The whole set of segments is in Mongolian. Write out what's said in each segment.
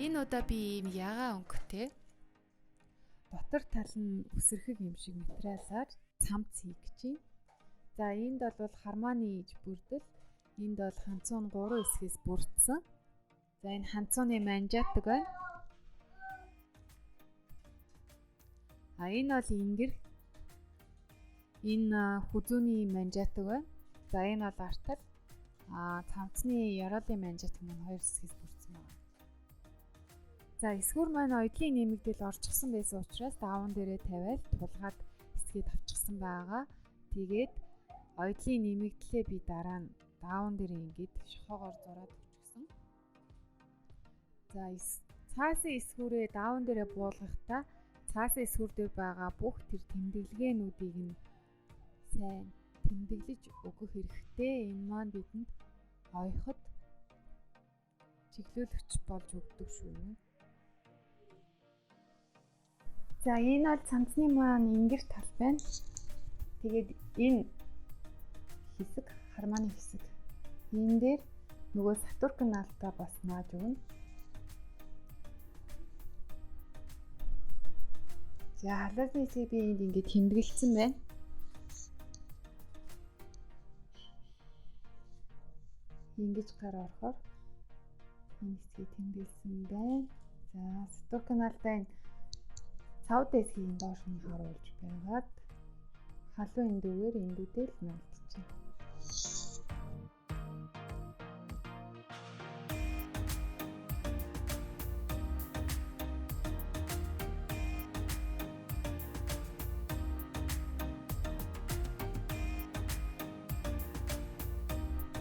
Энэ удаа би ийм ягаан өнгөтэй дотор тал нь үсэрхэг юм шиг материалаар цамц хийгэж байна. За энд бол хармааны иж бүрдэл, энд бол ханцуун 3 хэсгээс бүрдсэн. За энэ ханцууны манжаатаг байна. Энэ бол ингэр. Энэ хүзүүний манжаатаг байна. За энэ бол артал. Цамцны яроолын манжаатаг маань 2 хэсгээс бүрдсэн байна. За эсгүүр маань оёдлын нэмэгдэл орчихсон байсан учраас дааван дээрээ тавиад тулгаад эсгээд авчихсан байгаа. Тэгээд оёдлын нэмэгдлээ би дараа нь дааван дээрээ ингээд шохоогоор зураад авчихсан. За цаасын эсгүүрээ дааван дээрээ буулгахдаа цаасын эсгүүр дээр байгаа бүх тэр тэмдэглэгээнүүдийг нь сайн тэмдэглэж өгөх хэрэгтэй. Энэ маань бидэнд оёход чиглүүлэгч болж өгдөг шүү. За энэ бол цамцны маань ингэр тал байна. Тэгээд энэ хэсэг хармааны хэсэг. Энэ дээр нөгөө сатурн наалтаа бас нааж өгнө. За халаасны хэсгийг би энд ингээд тэмдэглэсэн байна. Ингэж гар орохоор энэ хэсгийг тэмдэглэсэн байна. За сатурн наалтаа энэ цав дэсгийн доош нь харуулж байгаад халуун эндүүгээр эндүүдээ л наалтчихна.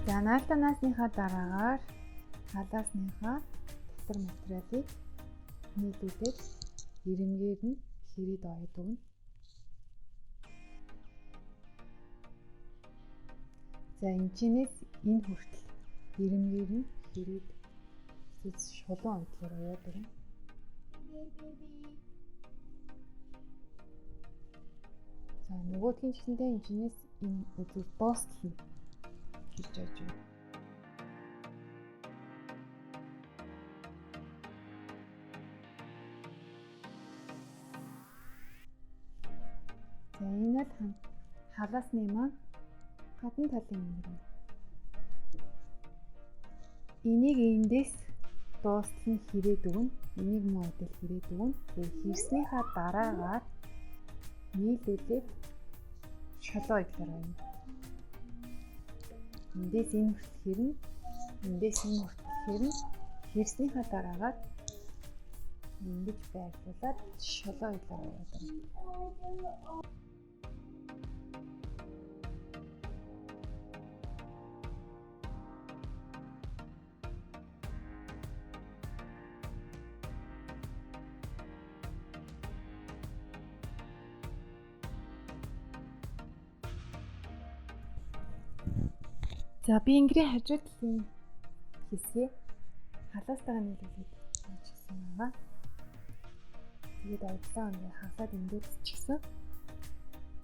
За наалтаа наасныхаа дараагаар халаасныхаа дотор материалыг нийлүүлээд ирэмгээр нь хэрэг доод өгнө. За энэ чинээс энэ хүртэл ирэмгээр нь хэрэг шулуун онцлоор яваад өгнө. За нөгөөдгийн чигэндээ энэ чинээс энэ үзүүр дуустал нь хийж яаж юм. За энэ л халаасны маань гадна талын юм. Энийг эндээс дуустал нь хэрээд өгнө. Энийг модел хэрээд өгнө. Тэгээ хийснийхаа дараагаар нийлүүлээд шолоо идлэр байна. Эндээс энэ хүртэл хэрнэ. Эндээс энэ хүртэл хэрнэ. Хийснийхаа дараагаар ингэж байрлуулад шолоо идлэр байна. За би ингэрийн хажуудлын хэсгээ халаастайгаа нийлүүлээд хийчихсэн байгаа. Тэгээд оёдлоо ингээ хасаад эндөөсчихсэн.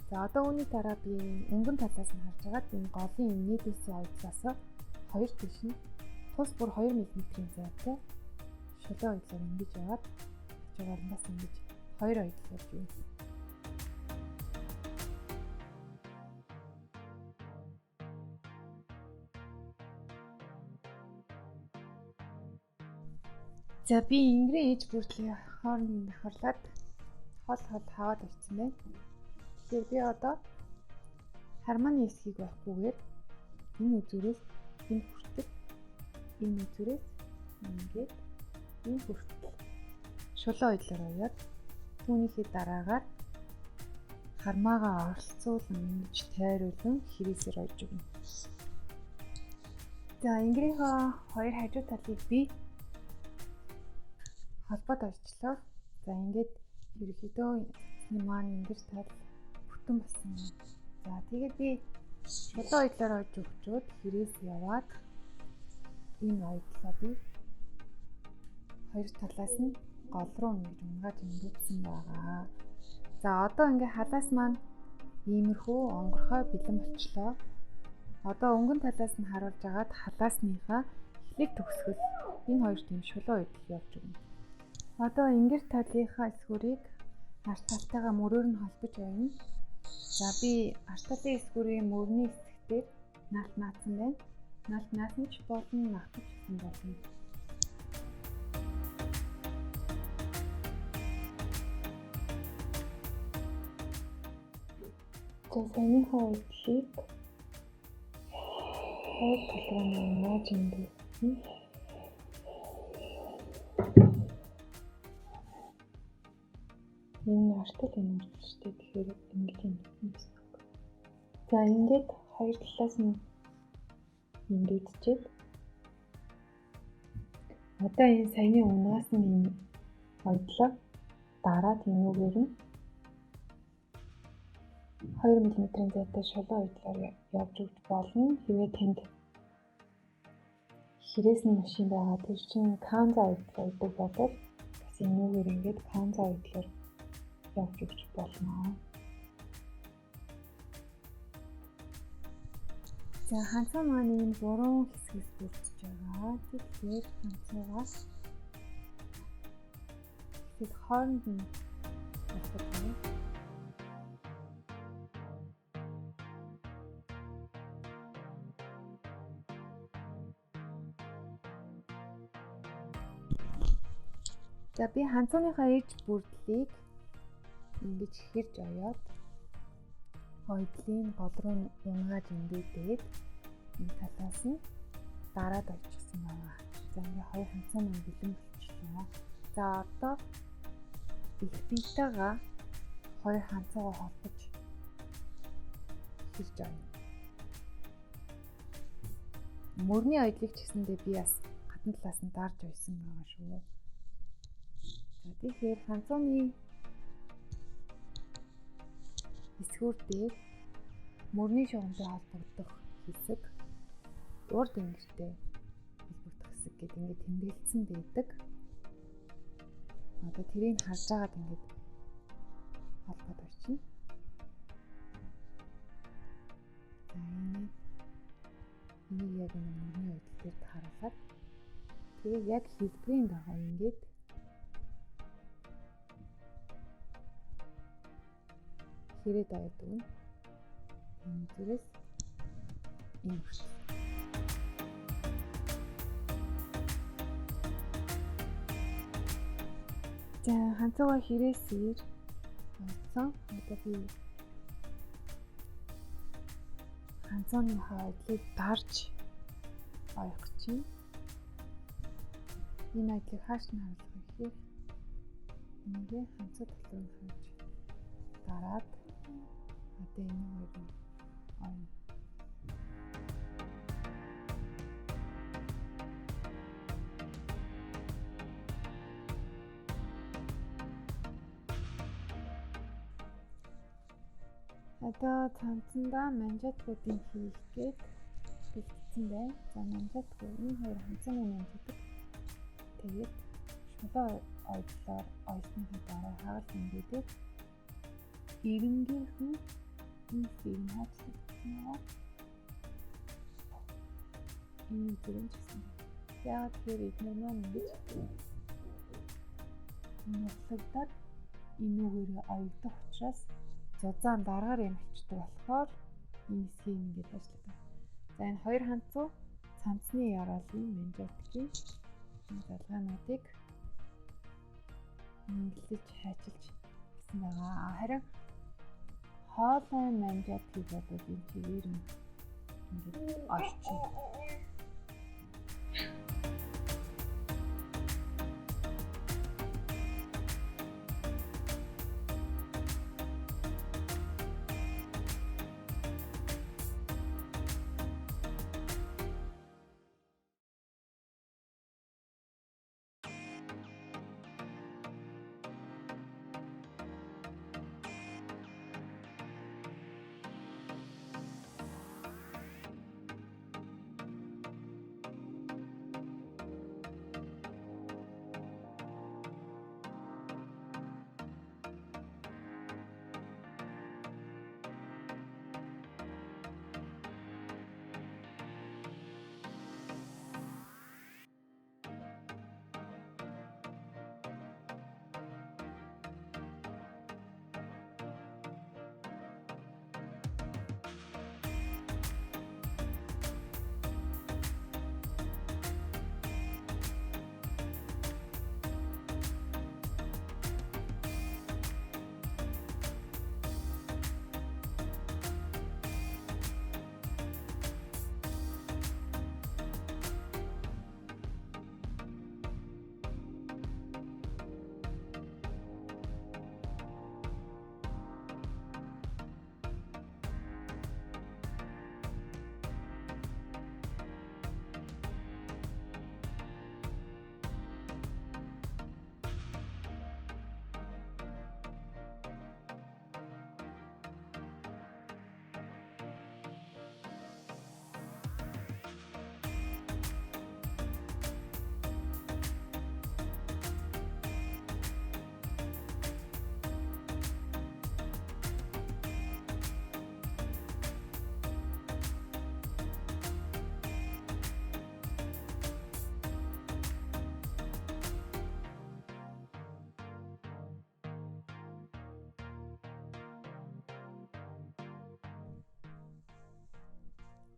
За одоо үүний дараа би өнгөн талаас нь харж байгаад энэ голын нийлүүлсэн оёдлоос хоёр тийш нь тус бүр 2 мм-ийн зайтай шулуун оёдлоор ингэж яваад жагаалнаас ингэж хоёр оёдол болж байна. За би ингэрийн ээж бүрдлийн хооронд давхарлаад хол хаваад авчихсан байна. Тэгэхээр би одоо хармааны хэсгийг байхгүйгээр энэ үзүүрээс энэ хүртэл энэ үзүүрээс ингээд энэ хүртэл шулуун оёдлоор аваад түүнийхээ дараагаар хармаагаа оролцуулан ингэж тайруулан хэрэгсээр ойж өгнө. За ингэрийнхаа хоёр хажуу талыг би холбоод орчлоо. За ингээд ерөөхдөө энэ маань ингэр тал бүтэн болсон. За тэгээд би шулуун оёдлоор ойж өгчөөд хэрэгс яваад энэ оёдлоо би хоёр талаас нь гол руу ингэж унгаад эндүүдсэн байгаа. За одоо ингээ халаас маань иймэрхүү онгорхой бэлэн болчлоо. Одоо өнгөн талаас нь харуулж агаад халаасныхаа ажлыг төгсгөл энэ хоёр тийм шулуун үйл явж байна. Одоо ингэр талынхаа эсгүүрийг арт талтайгаа мөрөөр нь холбож байна. За би арт талын эсгүүрийн мөрний хэсгээр наалт наацсан байна. Наалт наасан ч болно, наахч гэсэн болно. За саяныхаа үдлийг хоёр талраа нааж ингээд энэ артал энэ үргэлжтэй тэгэхээр ингэж юм байна. За ингээд хоёр талаас нь ингэдчихэд одоо энэ саяны унгаас нь энэ хоёулаа дараад энүүгээр нь 2 мм-ийн зайтай шулуун үйдлээр явж өгч болно. Хэрвээ танд хэрээсний машин байгаа тэр чинь канза үйдэл өгдөг бодвол бас энүүгээр ингээд канза үйдлээр явж өгч болно. За ханцаа маань энэ 3 хэсгээс бүрдэж байгаа. Тэгэхээр ханцаагаас хэд хооронд нь байна. За би ханцааныхаа ээж бүрдлийг ингэж хэрж оёод хоёулын гол руу унгааж ингээд энэ талаас нь дараад очихсан байна. За ингээ хоёр ханцаа маань бэлэн болчихлоо. За одоо их биетэйгээ хоёр ханцаагаа холбож хэрж оё. Мөрний ойдлыг ч гэсэндээ би бас гадна талаас нь дарж ойсон байгаа шүү. За тэгэхээр ханцааны эсгүүр дээр мөрний шугамтай холбогдох хэсэг урд ингэртэй холбогдох хэсэг гэдэг ингээд тэмдэглэсэн байдаг. Одоо тэрийг харж байгаад ингээд холбоод очино. За энийг яг энэ мөрний ойдол дээр харуулаад тэгээ яг хэлбэрийн дагуу ингээд хэрэг дайдаг нь энэ зүрээс энэ хүртэл. За ханцаагаа хэрээсээр онцсон. Одоо би ханцааныхаа ойдлыг дарж оёх гэж байна. Энэ ойдлыг хааш нь харуулах гэхээр энэгээ ханцаа тал руу хавж дараад одоо энэ хоёр нь ойно. Одоо цамцандаа манжетгуудыг хийх гээд бэлтгэсэн байна. За манжетгууд энэ хоёр ханцааны манжетг. Тэгээд шулуун ойдлоор ойсныхаа дараа хаалт ингээд ирэмгийнхэн энэ филм хаачлагдсан байгаа. Энэ зэрэг гэсэн. Яг тэр эдгээр маань ингэж нотлогдоод энүүгээр оёдох учраас зузаан дараагаар ямарчдаг болохоор энэ хэсгийг ингэж ажилладаг. За энэ хоёр ханцуу цамцны яраалын манжетгийн залгаануудыг инглиж хайчилж гэсэн байгаа. Харин хоолой манжетгийг бодвол энэ чигээр нь ингэж орчин.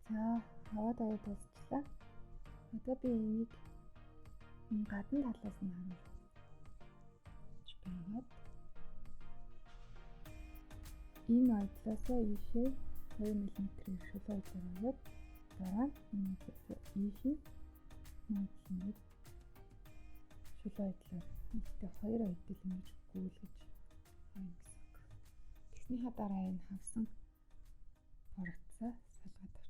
За хаваад аваад дуусчлаа. Одоо би энийг гадна талаас нь харуулж байна. Энэ ойдлоосоо ийшээ 2 мм-ийн шулуун ойдлоор аваад дараа нь энэ ойдлоосоо ийш нь мөнгөлөнд шулуун ойдлоор ихтэй 2 ойдол ингэж гүйлгэж авна гэсэн үг. Тэгснийхаа дараа энэ хавсан порцоо салгаад